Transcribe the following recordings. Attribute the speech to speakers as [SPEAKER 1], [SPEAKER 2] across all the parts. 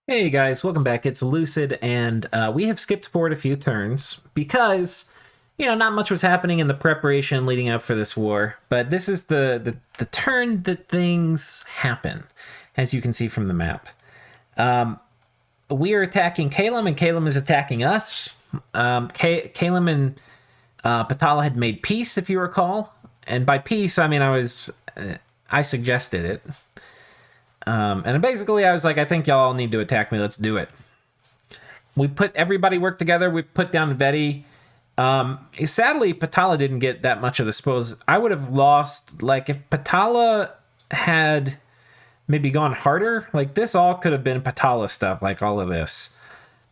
[SPEAKER 1] Hey guys, welcome back. It's Lucid, and we have skipped forward a few turns because, not much was happening in the preparation leading up for this war. But this is the turn that things happen, as you can see from the map. We are attacking Caelum, and Caelum is attacking us. Caelum and Patala had made peace, if you recall. And by peace, I mean I suggested it. And basically, I was like, I think y'all need to attack me. Let's do it. Everybody worked together. We put down Veti. Sadly, Patala didn't get that much of the spoils. I would have lost, like, if Patala had maybe gone harder, like, this all could have been Patala stuff, like all of this.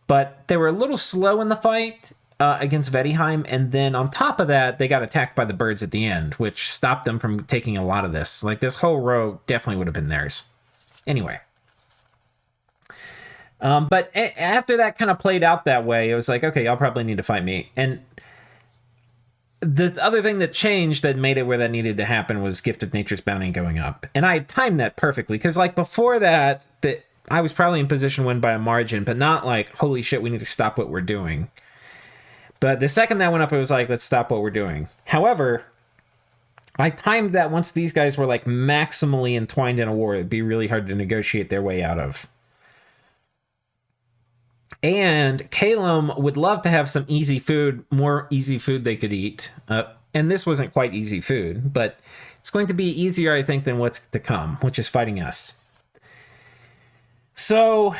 [SPEAKER 1] But they were a little slow in the fight against Vetiheim, and then on top of that, they got attacked by the birds at the end, which stopped them from taking a lot of this. Like, this whole row definitely would have been theirs. Anyway. But after that kind of played out that way, it was like, okay, y'all probably need to fight me. And the other thing that changed that made it where that needed to happen was Gift of Nature's Bounty going up. And I timed that perfectly, because like before that I was probably in position to win by a margin, but not like, holy shit, we need to stop what we're doing. But the second that went up, it was like, let's stop what we're doing. However, I timed that once these guys were like maximally entwined in a war, it'd be really hard to negotiate their way out of. And Caelum would love to have some easy food, more easy food they could eat. And this wasn't quite easy food, but it's going to be easier, I think, than what's to come, which is fighting us. So,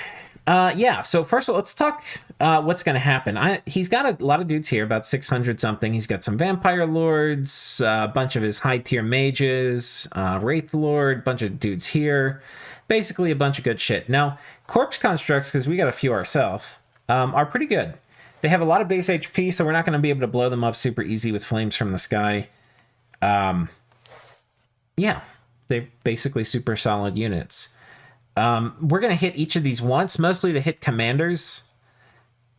[SPEAKER 1] so first of all, let's talk what's going to happen. He's got a lot of dudes here, about 600 something. He's got some Vampire Lords, a bunch of his high-tier mages, Wraith Lord, bunch of dudes here. Basically a bunch of good shit. Now, Corpse Constructs, because we got a few ourselves, are pretty good. They have a lot of base HP, so we're not going to be able to blow them up super easy with flames from the sky. Yeah, they're basically super solid units. We're going to hit each of these once, mostly to hit commanders.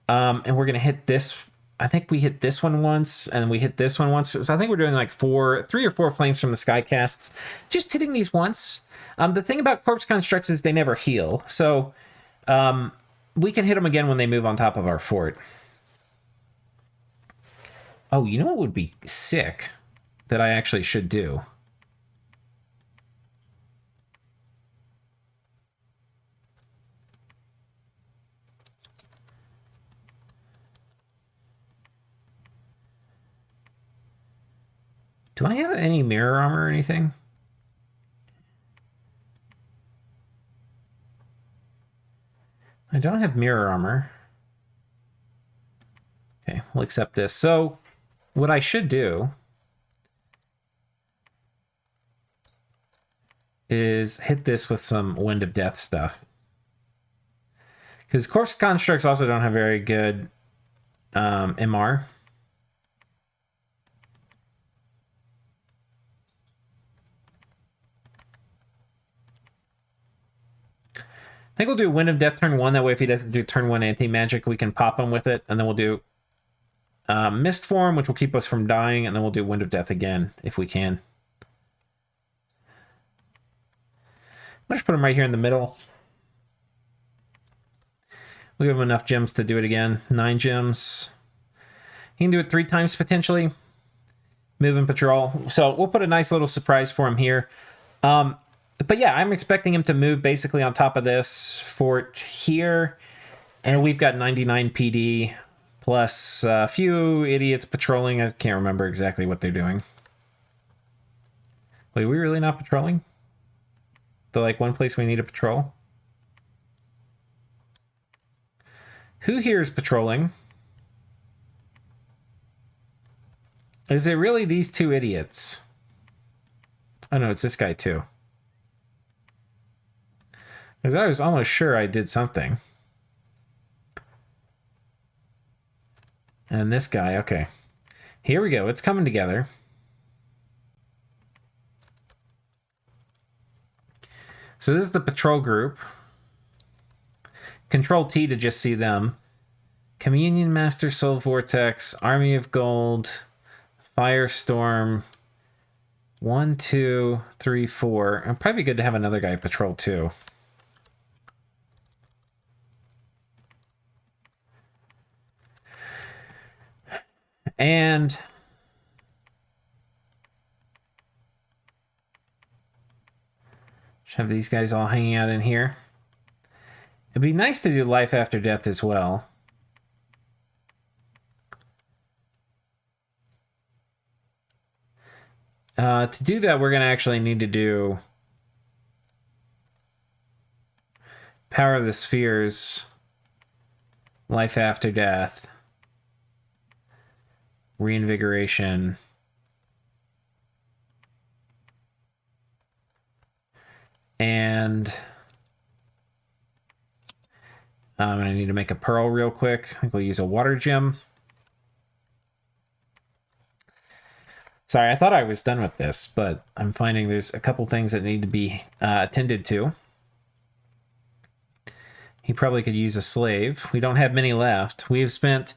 [SPEAKER 1] And we're going to hit this. I think we hit this one once, and we hit this one once. So I think we're doing like 3 or 4 flames from the sky casts. Just hitting these once. The thing about Corpse Constructs is they never heal. So we can hit them again when they move on top of our fort. Oh, you know what would be sick that I actually should do? Do I have any mirror armor or anything? I don't have mirror armor. Okay, we'll accept this. So, what I should do is hit this with some Wind of Death stuff. Because Corpse Constructs also don't have very good MR. I think we'll do Wind of Death turn 1. That way, if he doesn't do turn 1 anti-magic, we can pop him with it. And then we'll do Mist Form, which will keep us from dying. And then we'll do Wind of Death again, if we can. I'll just put him right here in the middle. We have enough gems to do it again. 9 gems. He can do it 3 times, potentially. Move and patrol. So we'll put a nice little surprise for him here. But yeah, I'm expecting him to move basically on top of this fort here. And we've got 99 PD plus a few idiots patrolling. I can't remember exactly what they're doing. Wait, are we really not patrolling? The like one place we need to patrol? Who here is patrolling? Is it really these 2 idiots? Oh no, it's this guy too. Because I was almost sure I did something. And this guy, okay. Here we go, it's coming together. So this is the patrol group. Control T to just see them. Communion Master, Soul Vortex, Army of Gold, Firestorm. 1, 2, 3, 4. It'd probably be good to have another guy patrol too. And have these guys all hanging out in here. It'd be nice to do life after death as well. To do that, we're going to actually need to do Power of the Spheres, Life After Death, Reinvigoration, and I'm going to need to make a pearl real quick. I think we'll use a water gem. Sorry, I thought I was done with this, but I'm finding there's a couple things that need to be attended to. He probably could use a slave. We don't have many left. We have spent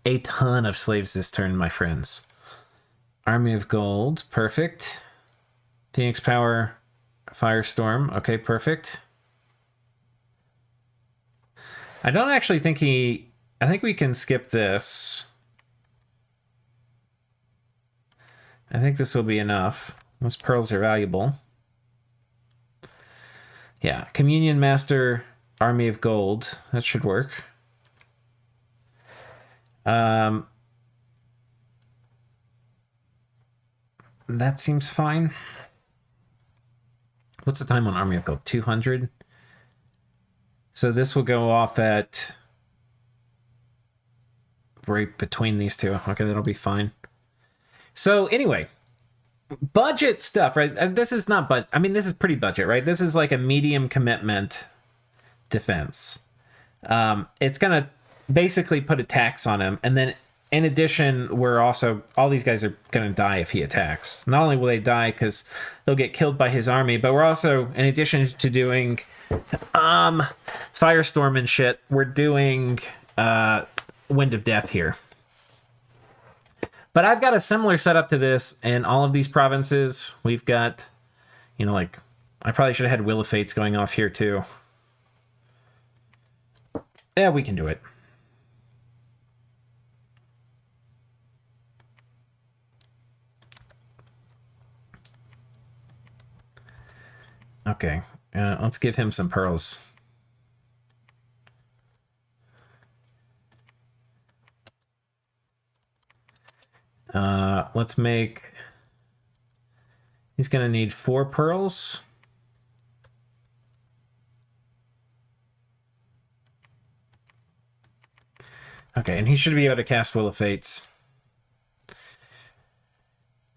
[SPEAKER 1] a ton of slaves this turn, my friends. Army of Gold, perfect. Phoenix Power, Firestorm, okay, perfect. I don't actually think I think we can skip this. I think this will be enough. Those pearls are valuable. Yeah, Communion Master, Army of Gold. That should work. That seems fine. What's the time on Army of Gold? 200? So this will go off at right between these two. Okay, that'll be fine. So anyway, budget stuff, right? This is not, but I mean, this is pretty budget, right? This is like a medium commitment defense. It's going to basically put a tax on him. And then in addition, we're also, all these guys are going to die if he attacks. Not only will they die because they'll get killed by his army, but we're also, in addition to doing Firestorm and shit, we're doing Wind of Death here. But I've got a similar setup to this in all of these provinces. We've got, you know, like, I probably should have had Will of Fates going off here too. Yeah, we can do it. Okay, let's give him some pearls. Let's make... He's going to need 4 pearls. Okay, and he should be able to cast Will of Fates.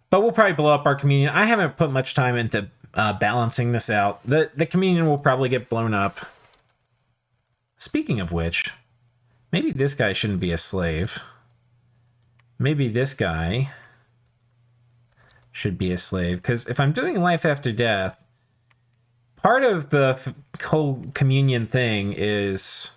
[SPEAKER 1] But we'll probably blow up our Communion. I haven't put much time into balancing this out. The Communion will probably get blown up. Speaking of which, maybe this guy shouldn't be a slave. Maybe this guy should be a slave. Because if I'm doing life after death, part of the whole Communion thing is...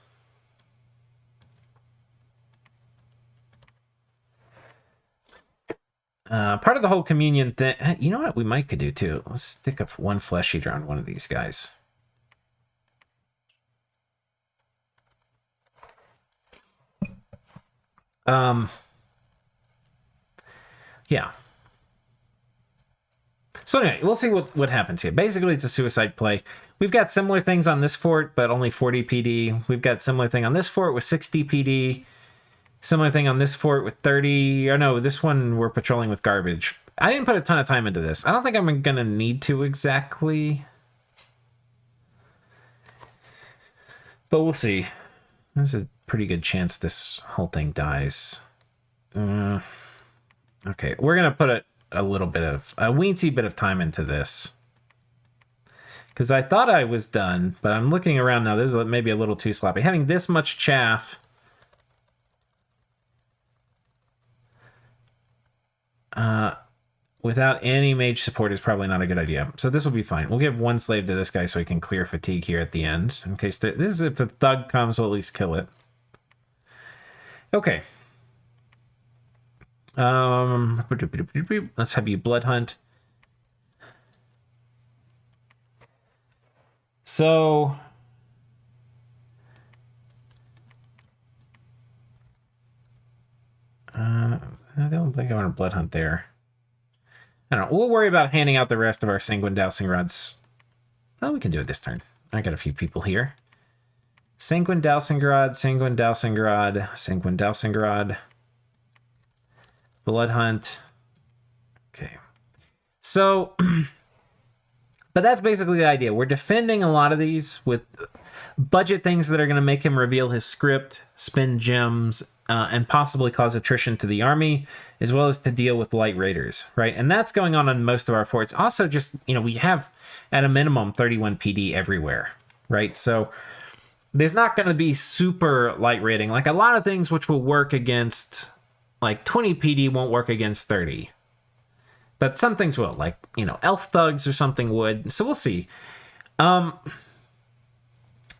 [SPEAKER 1] part of the whole Communion thing... You know what we might could do, too? Let's stick one flesh eater on one of these guys. Yeah. So anyway, we'll see what happens here. Basically, it's a suicide play. We've got similar things on this fort, but only 40 PD. We've got similar thing on this fort with 60 PD. Similar thing on this fort with 30. Or no, this one we're patrolling with garbage. I didn't put a ton of time into this. I don't think I'm going to need to exactly. But we'll see. There's a pretty good chance this whole thing dies. Okay, we're going to put a little bit of... a weensy bit of time into this. Because I thought I was done, but I'm looking around now. This is maybe a little too sloppy. Having this much chaff... without any mage support is probably not a good idea. So this will be fine. We'll give 1 slave to this guy so he can clear fatigue here at the end. In case this is if a thug comes, we'll at least kill it. Okay. Let's have you blood hunt. So... I don't think I want to blood hunt there. I don't know. We'll worry about handing out the rest of our sanguine dowsing rods. Well, we can do it this turn. I got a few people here. Sanguine dowsing rod, sanguine dowsing rod, sanguine dowsing rod. Blood hunt. Okay. So, but that's basically the idea. We're defending a lot of these with budget things that are going to make him reveal his script, spend gems, and possibly cause attrition to the army, as well as to deal with light raiders, right? And that's going on most of our forts. Also, just, we have, at a minimum, 31 PD everywhere, right? So there's not going to be super light raiding. Like, a lot of things which will work against, like, 20 PD won't work against 30. But some things will, like, elf thugs or something would. So we'll see. Some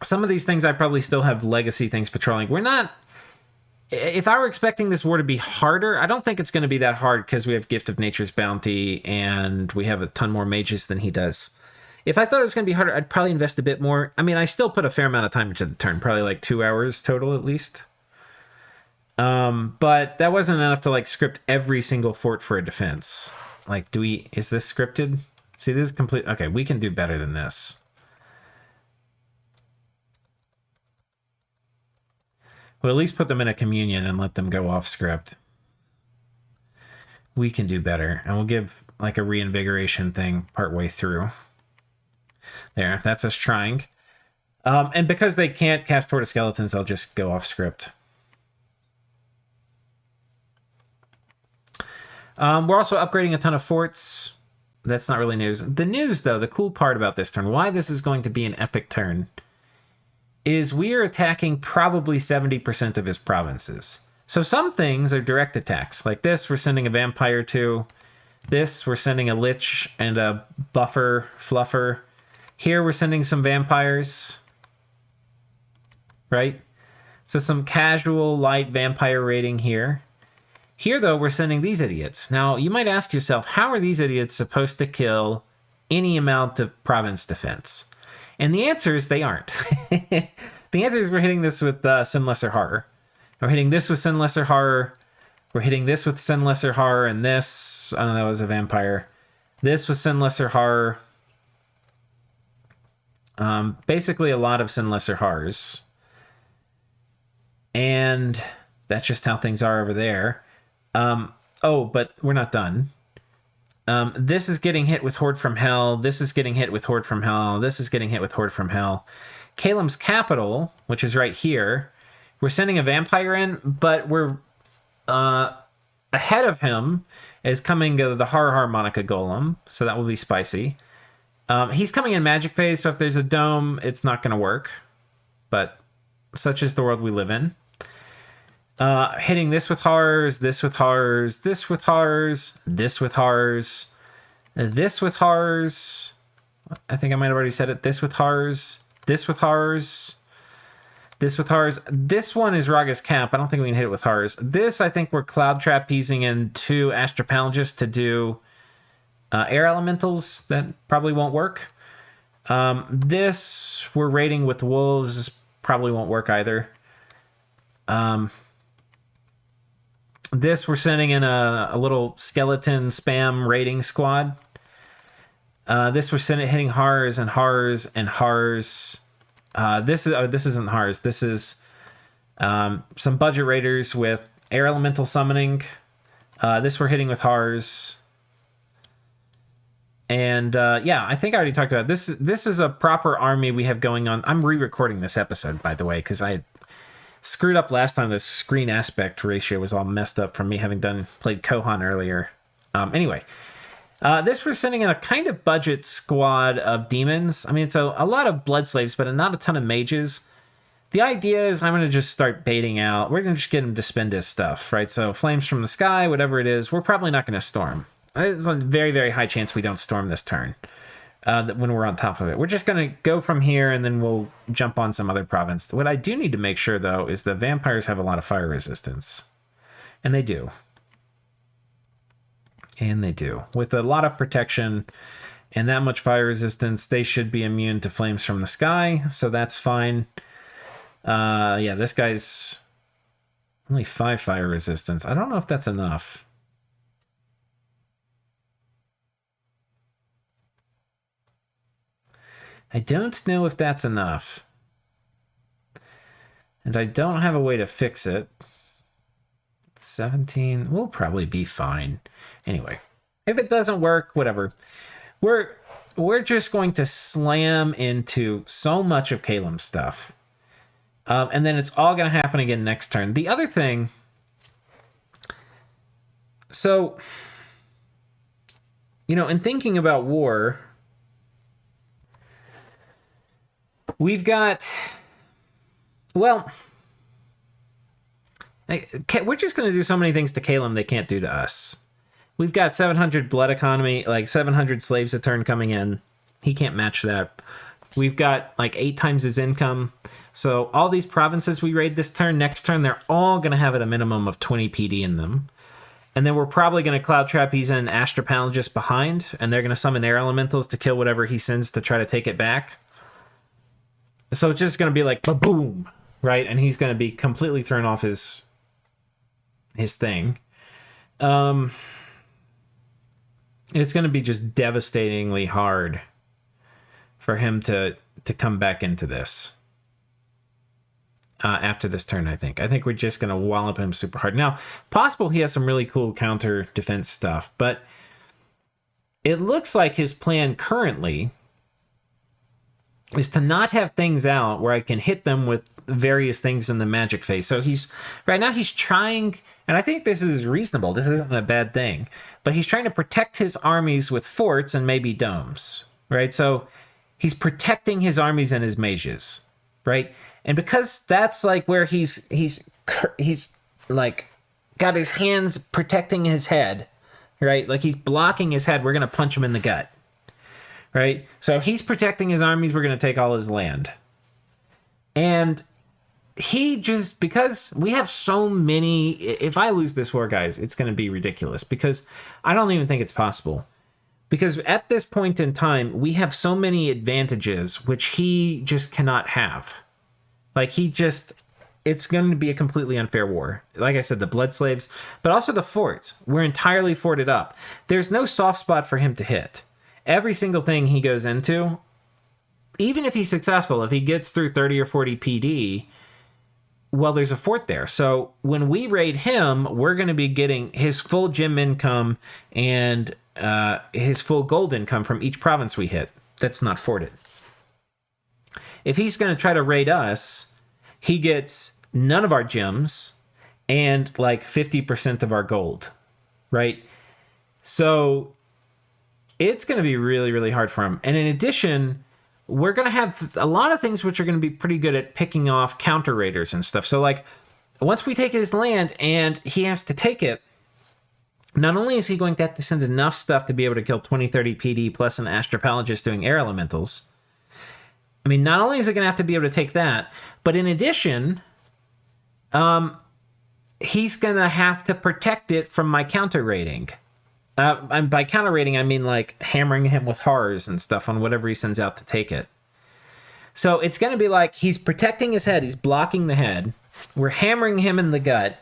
[SPEAKER 1] of these things I probably still have legacy things patrolling. We're not... If I were expecting this war to be harder, I don't think it's going to be that hard because we have Gift of Nature's Bounty and we have a ton more mages than he does. If I thought it was going to be harder, I'd probably invest a bit more. I mean, I still put a fair amount of time into the turn, probably like 2 hours total at least. But that wasn't enough to like script every single fort for a defense. Like, is this scripted? See, this is complete. Okay, we can do better than this. We'll at least put them in a communion and let them go off script. We can do better. And we'll give like a reinvigoration thing partway through. There, that's us trying. And because they can't cast Horde of Skeletons, they'll just go off script. We're also upgrading a ton of forts. That's not really news. The news, though, the cool part about this turn, why this is going to be an epic turn, is we are attacking probably 70% of his provinces. So some things are direct attacks. Like this, we're sending a vampire to. This, we're sending a lich and a buffer, fluffer. Here, we're sending some vampires. Right? So some casual, light vampire raiding here. Here, though, we're sending these idiots. Now, you might ask yourself, how are these idiots supposed to kill any amount of province defense? And the answer is they aren't. The answer is we're hitting this with Sin Lesser Horror. We're hitting this with Sin Lesser Horror. We're hitting this with Sin Lesser Horror, and this... I don't know, that was a vampire. This with Sin Lesser Horror. Basically a lot of Sin Lesser Horrors. And that's just how things are over there. Oh, but we're not done. This is getting hit with Horde from Hell. This is getting hit with Horde from Hell. This is getting hit with Horde from Hell. Caelum's capital, which is right here, we're sending a vampire in, but we're ahead of him is coming the Horror Harmonica Golem, so that will be spicy. He's coming in magic phase, so if there's a dome, it's not going to work. But such is the world we live in. Hitting this with horrors, this with horrors, this with horrors, this with horrors, this with horrors. I think I might have already said it. This with horrors, this with horrors, this with horrors. This one is Raga's Cap. I don't think we can hit it with horrors. This, I think we're Cloud Trapezing in 2 Astropalgists to do air elementals. That probably won't work. This, we're raiding with wolves. This probably won't work either. This, we're sending in a little skeleton spam raiding squad. This, we're hitting horrors and horrors and horrors. This isn't horrors. This is some budget raiders with air elemental summoning. This, we're hitting with horrors. And yeah, I think I already talked about it. This is a proper army we have going on. I'm re-recording this episode, by the way, because I screwed up last time. The screen aspect ratio was all messed up from me having played Kohan earlier. Anyway, this we're sending in a kind of budget squad of demons. I mean, it's a lot of blood slaves, but not a ton of mages. The idea is I'm going to just start baiting out. We're going to just get him to spend his stuff, right? So flames from the sky, whatever it is, we're probably not going to storm. There's a very, very high chance we don't storm this turn when we're on top of it. We're just going to go from here, and then we'll jump on some other province. What I do need to make sure, though, is the vampires have a lot of fire resistance. And they do. And they do. With a lot of protection and that much fire resistance, they should be immune to flames from the sky, so that's fine. Yeah, this guy's Only 5 fire resistance. I don't know if that's enough. I don't know if that's enough. And I don't have a way to fix it. 17 will probably be fine. Anyway, if it doesn't work, whatever. We're just going to slam into so much of Caelum's stuff. And then it's all going to happen again next turn. The other thing... So, you know, in thinking about war... We've got, well, we're just going to do so many things to Caelum they can't do to us. We've got 700 blood economy, like 700 slaves a turn coming in. He can't match that. We've got like 8 times his income. So all these provinces we raid this turn, next turn, they're all going to have at a minimum of 20 PD in them. And then we're probably going to Cloud Trapeze and Astrapalagist behind, and they're going to summon air elementals to kill whatever he sends to try to take it back. So it's just going to be like, ba-boom, right? And he's going to be completely thrown off his thing. It's going to be just devastatingly hard for him to come back into this after this turn, I think. I think we're just going to wallop him super hard. Now, possible he has some really cool counter defense stuff, but it looks like his plan currently is to not have things out where I can hit them with various things in the magic phase. So right now he's trying, and I think this is reasonable, this isn't a bad thing, but he's trying to protect his armies with forts and maybe domes, right? So he's protecting his armies and his mages, right? And because that's like where he's like got his hands protecting his head, right? Like he's blocking his head, we're going to punch him in the gut. Right? So he's protecting his armies. We're going to take all his land. And because we have so many... If I lose this war, guys, it's going to be ridiculous. Because I don't even think it's possible. Because at this point in time, we have so many advantages, which he just cannot have. Like, it's going to be a completely unfair war. Like I said, the blood slaves, but also the forts. We're entirely forted up. There's no soft spot for him to hit. Every single thing he goes into, even if he's successful, if he gets through 30 or 40 PD, well, there's a fort there. So when we raid him, we're going to be getting his full gem income and his full gold income from each province we hit that's not forted. If he's going to try to raid us, he gets none of our gems and like 50% of our gold, right? So... it's going to be really, really hard for him. And in addition, we're going to have a lot of things which are going to be pretty good at picking off counter raiders and stuff. So, like, once we take his land and he has to take it, not only is he going to have to send enough stuff to be able to kill 20, 30 PD plus an Astrapalagist doing air elementals. I mean, not only is it going to have to be able to take that, but in addition, he's going to have to protect it from my counter raiding. And by counter raiding, I mean like hammering him with horrors and stuff on whatever he sends out to take it. So it's going to be like he's protecting his head. He's blocking the head. We're hammering him in the gut.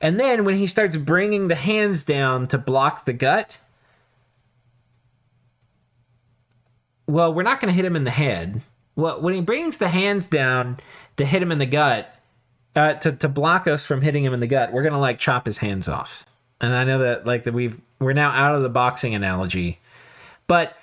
[SPEAKER 1] And then when he starts bringing the hands down to block the gut, well, we're not going to hit him in the head. Well, when he brings the hands down to hit him in the gut, to block us from hitting him in the gut, we're going to like chop his hands off. And I know that like that we're now out of the boxing analogy, but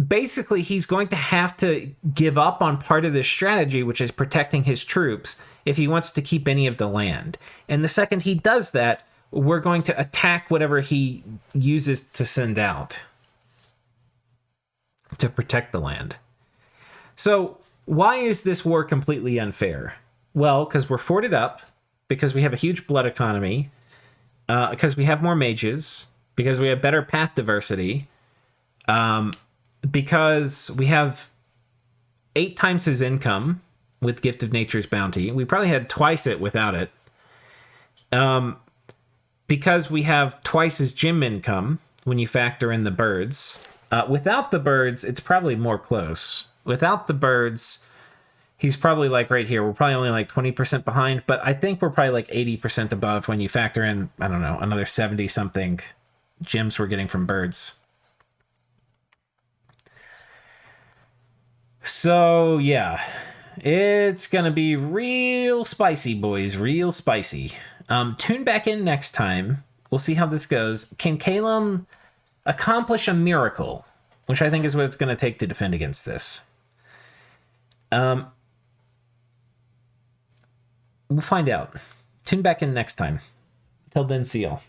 [SPEAKER 1] basically he's going to have to give up on part of this strategy, which is protecting his troops, if he wants to keep any of the land. And the second he does that, we're going to attack whatever he uses to send out to protect the land. So why is this war completely unfair? Well, because we're forted up, because we have a huge blood economy, because we have more mages, because we have better path diversity, because we have 8 times his income with Gift of Nature's Bounty. We probably had twice it without it. Because we have twice his gem income when you factor in the birds. Without the birds, it's probably more close. Without the birds, He's probably like right here. We're probably only like 20% behind, but I think we're probably like 80% above when you factor in, I don't know, another 70 something gems we're getting from birds. So yeah, it's gonna be real spicy, boys, real spicy. Tune back in next time. We'll see how this goes. Can Caelum accomplish a miracle? Which I think is what it's gonna take to defend against this. We'll find out. Tune back in next time. Till then, see y'all.